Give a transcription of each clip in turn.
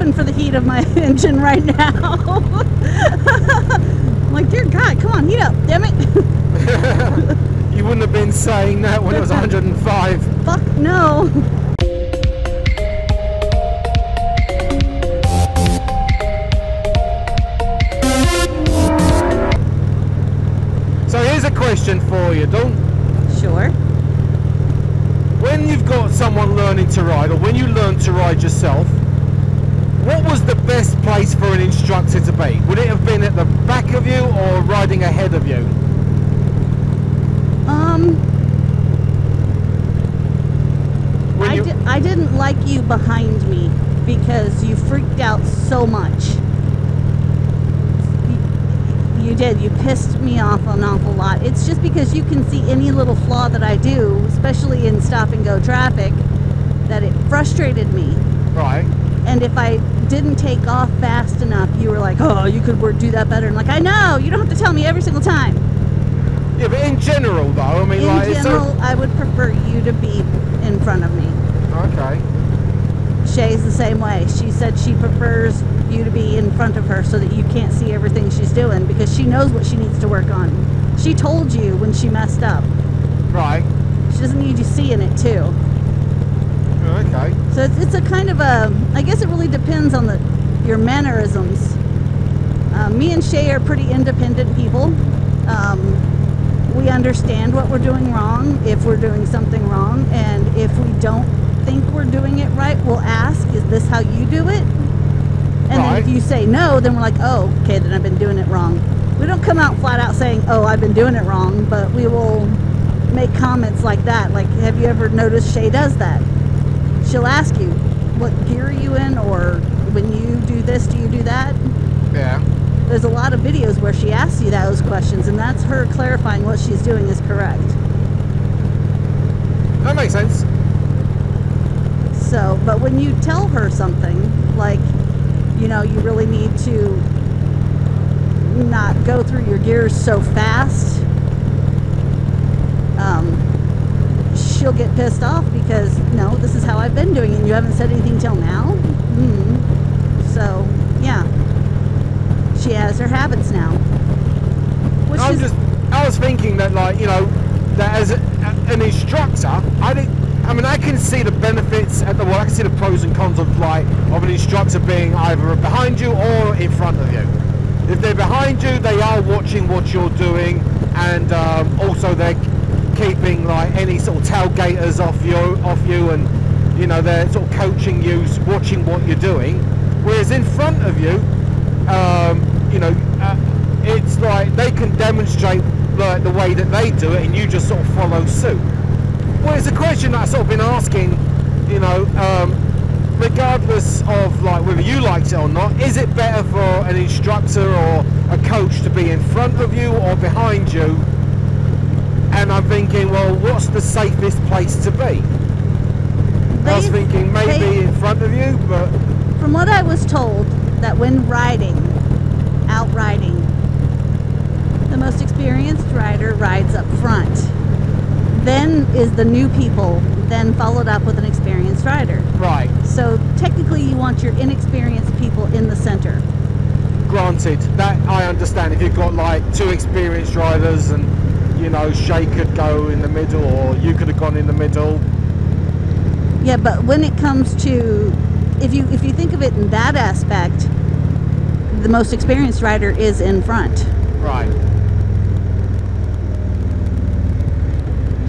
hoping for the heat of my engine right now. I'm like, dear God, come on, heat up, damn it. You wouldn't have been saying that when it was 105. Fuck no. So here's a question for you, Dawn. Sure. When you've got someone learning to ride, or when you learn to ride yourself, what was the best place for an instructor to be? Would it have been at the back of you or riding ahead of you? I didn't like you behind me because you freaked out so much. You did. You pissed me off an awful lot. It's just because you can see any little flaw that I do, especially in stop and go traffic, that it frustrated me. Right. And if I didn't take off fast enough, you were like, oh, you could do that better. And like, I know, you don't have to tell me every single time. Yeah, but in general though, I mean, in general, I would prefer you to be in front of me. Okay. Shay's the same way. She said she prefers you to be in front of her so that you can't see everything she's doing because she knows what she needs to work on. She told you when she messed up. Right. She doesn't need you seeing it too. Okay. So it's a kind of a, I guess it really depends on your mannerisms. Me and Shay are pretty independent people. We understand what we're doing wrong if we're doing something wrong, and if we don't think we're doing it right, we'll ask, is this how you do it? And then if you say no, then we're like, oh, okay, then I've been doing it wrong. We don't come out flat out saying, oh, I've been doing it wrong, but we will make comments like that. Like, have you ever noticed Shay does that? She'll ask you, what gear are you in, or when you do this, do you do that? Yeah. There's a lot of videos where she asks you those questions, and that's her clarifying what she's doing is correct. That makes sense. So, but when you tell her something, like, you know, you really need to not go through your gears so fast, she'll get pissed off because, no, this is how I've been doing it, and you haven't said anything till now. So, yeah. She has her habits now. I was thinking that, like, you know, that as an instructor, I can see the benefits I can see the pros and cons of an instructor being either behind you or in front of you. If they're behind you, they are watching what you're doing, and also they're keeping like any sort of tailgaters off you, and you know, they're sort of coaching you, watching what you're doing. Whereas in front of you, you know, it's like they can demonstrate like the way that they do it, and you just sort of follow suit. Well, it's a question that I've sort of been asking, you know, regardless of like whether you liked it or not, is it better for an instructor or a coach to be in front of you or behind you? And I'm thinking, well, what's the safest place to be? I was thinking maybe in front of you, but from what I was told, that when out riding, the most experienced rider rides up front. Then is the new people, then followed up with an experienced rider. Right. So technically you want your inexperienced people in the center. Granted, that I understand. If you've got like two experienced riders and, you know, Shay could go in the middle or you could have gone in the middle. Yeah, but when it comes to, if you think of it in that aspect, the most experienced rider is in front. Right.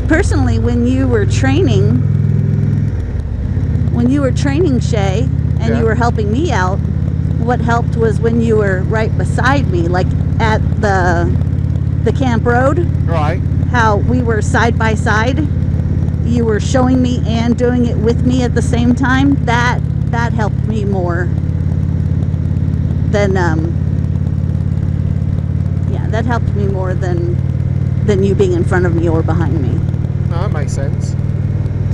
Personally, when you were training Shay and you were helping me out, what helped was when you were right beside me, like at the camp road. Right. How we were side by side. You were showing me and doing it with me at the same time. That helped me more than that helped me more than you being in front of me or behind me. No, that makes sense.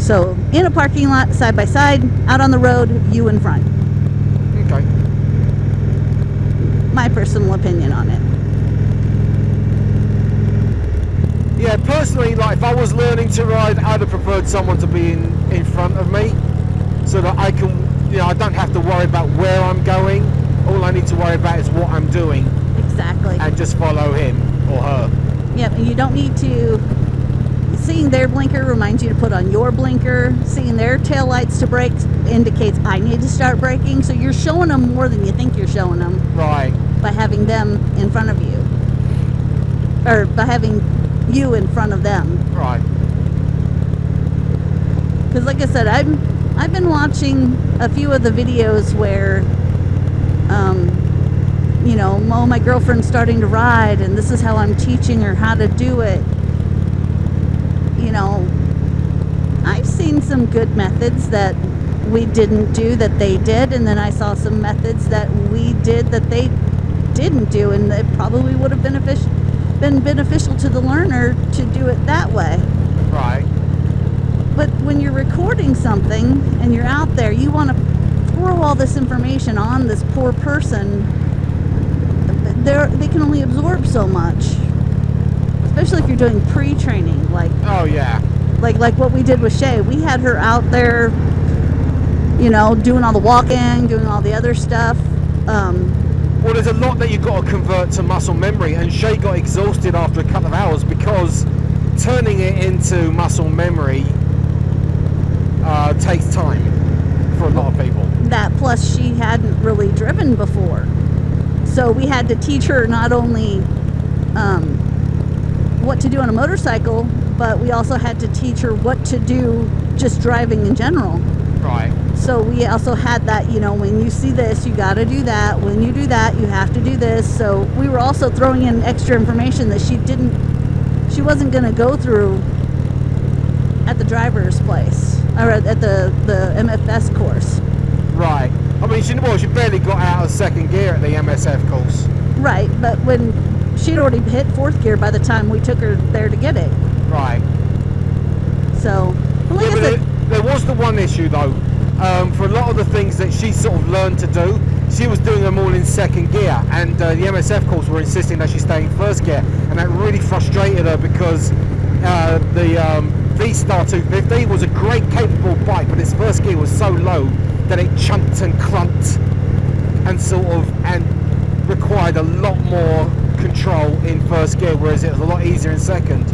So in a parking lot, side by side, out on the road, you in front. Okay. My personal opinion on it. Yeah, personally, like if I was learning to ride, I'd have preferred someone to be in front of me, so that I can you know, I don't have to worry about where I'm going. All I need to worry about is what I'm doing. Exactly. And just follow him or her. Yep, and you don't need to. Seeing their blinker reminds you to put on your blinker. Seeing their tail lights to brake indicates I need to start braking. So you're showing them more than you think you're showing them. Right. By having them in front of you. Or by having you in front of them. Right. Because like I said, I've been watching a few of the videos where, you know, oh, my girlfriend's starting to ride and this is how I'm teaching her how to do it. You know, I've seen some good methods that we didn't do that they did, and then I saw some methods that we did that they didn't do, and it probably would have been beneficial to the learner to do it that way. Right. But when you're recording something and you're out there, you want to throw all this information on this poor person. They can only absorb so much. Especially if you're doing pre-training, like oh yeah, like what we did with Shay. We had her out there, you know, doing all the walking, doing all the other stuff. Well, there's a lot that you've got to convert to muscle memory, and Shay got exhausted after a couple of hours because turning it into muscle memory takes time for a lot of people. That plus she hadn't really driven before, so we had to teach her not only what to do on a motorcycle, but we also had to teach her what to do just driving in general. Right. So we also had that, you know, when you see this, you got to do that. When you do that, you have to do this. So we were also throwing in extra information that she wasn't going to go through at the driver's place or at the MFS course. Right. I mean, she barely got out of second gear at the MSF course. Right, but when she'd already hit fourth gear by the time we took her there to get it. Right. So, well, yeah, but there was the one issue though. For a lot of the things that she sort of learned to do, she was doing them all in second gear, and the MSF course were insisting that she stay in first gear, and that really frustrated her because the V-Star 250 was a great capable bike, but its first gear was so low that it chunked and clunked and required a lot more control in first gear, whereas it was a lot easier in second.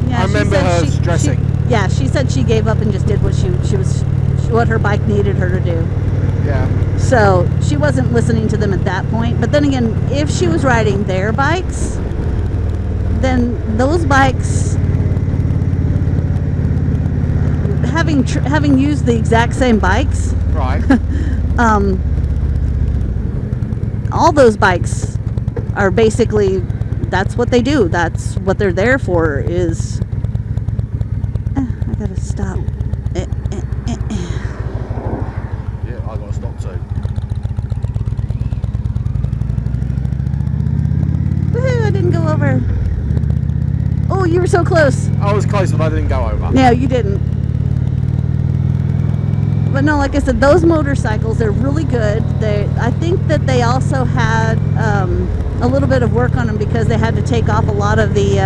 Yeah, I remember her stressing. Yeah, she said she gave up and just did what her bike needed her to do. Yeah. So she wasn't listening to them at that point. But then again, if she was riding their bikes, then those bikes, having used the exact same bikes, right? All those bikes are basically, that's what they do. That's what they're there for. Is I gotta stop. Yeah, I gotta stop too. Woohoo! I didn't go over. Oh, you were so close. I was close, but I didn't go over. No, you didn't. But no, like I said, those motorcycles, they're really good. I think that they also had a little bit of work on them because they had to take off a lot of the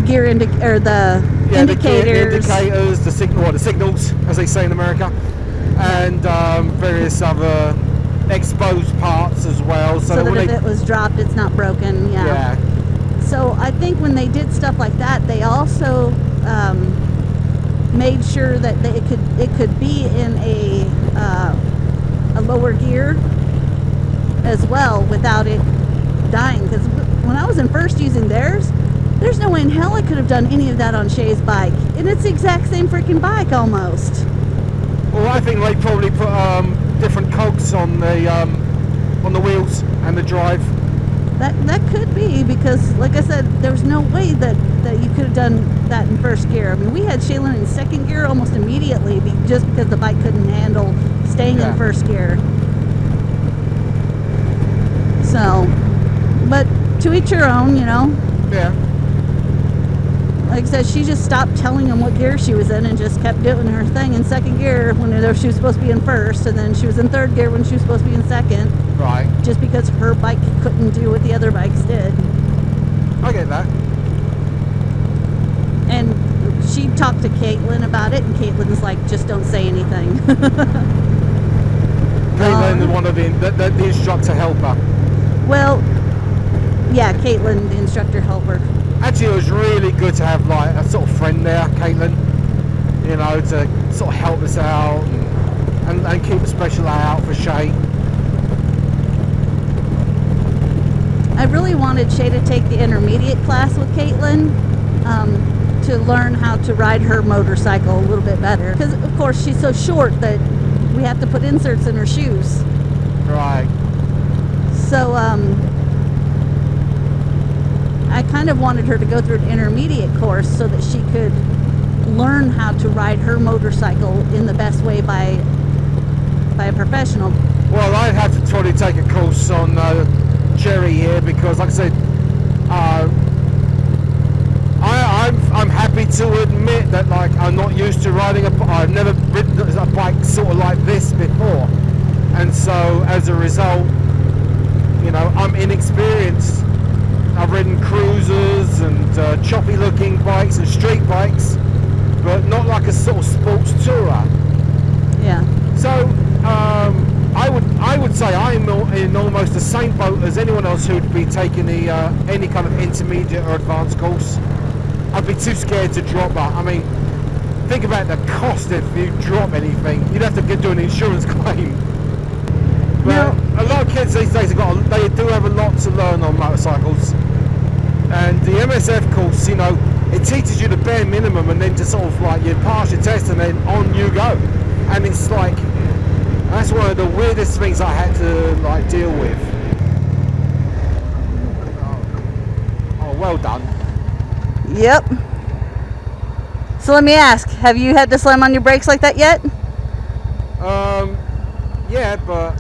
gear indicators, the signals, as they say in America, and various other exposed parts as well. So that if it was dropped, it's not broken. Yeah. So I think when they did stuff like that, they also made sure that it could be in a lower gear as well without it dying. Because when I was in first using theirs, there's no way in hell I could have done any of that on Shay's bike, and it's the exact same freaking bike almost. Well, I think they probably put different cogs on the wheels and the drive. That could be, because like I said, there was no way that you could have done that in first gear. I mean, we had Shaylin in second gear almost immediately just because the bike couldn't handle staying in first gear. So, but to each your own, you know. Yeah. Like I said, she just stopped telling him what gear she was in and just kept doing her thing in second gear when she was supposed to be in first, and then she was in third gear when she was supposed to be in second. Right. Just because her bike couldn't do what the other bikes did. I get that. And she talked to Caitlin about it, and Caitlin's like, just don't say anything. Caitlin is one of the instructor helper. Well, yeah, Caitlin, the instructor helper. Actually, it was really good to have like a sort of friend there, Caitlin. You know, to sort of help us out and keep a special eye out for Shay. I really wanted Shay to take the intermediate class with Caitlin to learn how to ride her motorcycle a little bit better. Because, of course, she's so short that we have to put inserts in her shoes. Right. So, I kind of wanted her to go through an intermediate course so that she could learn how to ride her motorcycle in the best way by a professional. Well, I'd have to totally take a course on Jerry here because, like I said, I'm happy to admit that like I'm not used to riding I've never ridden a bike sort of like this before, and so as a result, you know, I'm inexperienced. I've ridden cruisers and choppy looking bikes and street bikes, but not like a sort of sports tourer. Yeah. So I would say I'm in almost the same boat as anyone else who'd be taking the any kind of intermediate or advanced course. I'd be too scared to drop that. I mean, think about the cost if you drop anything. You'd have to do an insurance claim. But a lot of kids these days they do have a lot to learn on motorcycles. And the MSF course, you know, it teaches you the bare minimum, and then to sort of like you pass your test and then on you go. And it's like, that's one of the weirdest things I had to like deal with. Oh, well done. Yep. So let me ask, have you had to slam on your brakes like that yet? Yeah, but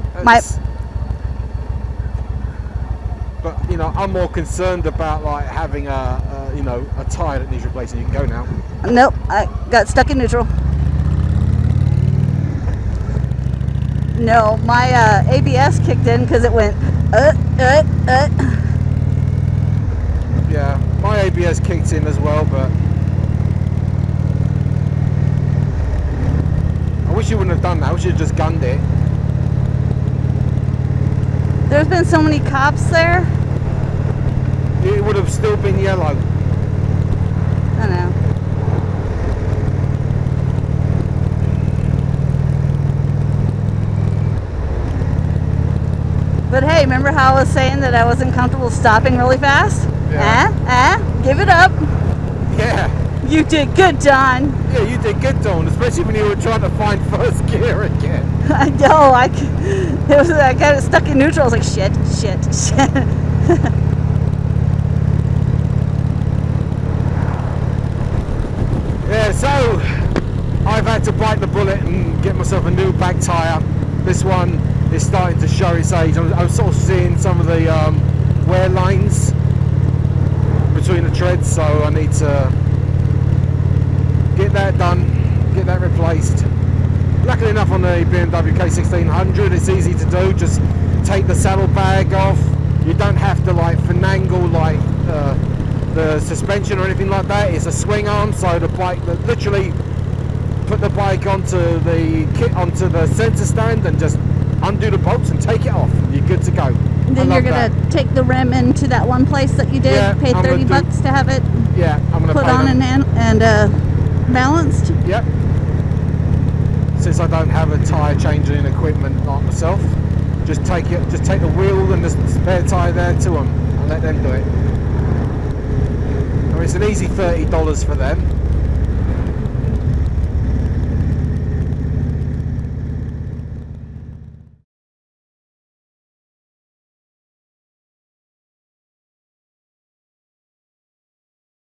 you know, I'm more concerned about like having a you know, a tyre that needs replacing. You can go now. Nope, I got stuck in neutral. No, my ABS kicked in because it went Yeah, my ABS kicked in as well, but I wish you wouldn't have done that. I wish you had just gunned it. There's been so many cops there. It would have still been yellow. I know. But hey, remember how I was saying that I wasn't comfortable stopping really fast? Yeah. Give it up. Yeah. You did good, Don. Yeah, you did good, Dawn, especially when you were trying to find first gear again. I know. I got it stuck in neutral. I was like, shit. Yeah, so I've had to bite the bullet and get myself a new back tyre. This one is starting to show its age. I'm sort of seeing some of the wear lines between the treads, so I need to get that done, get that replaced. Luckily enough, on the BMW K1600 it's easy to do. Just take the saddlebag off. You don't have to like finagle like the suspension or anything like that. It's a swing arm, so the bike literally put the bike onto the center stand and just undo the bolts and take it off. You're good to go. And then you're gonna take the rim into that one place that you did. Yeah, pay $30 to have it. Yeah, I'm gonna put on and balanced. Yep. Since I don't have a tyre changing equipment like myself, just take the wheel and the spare tyre there to them and let them do it. I mean, it's an easy $30 for them.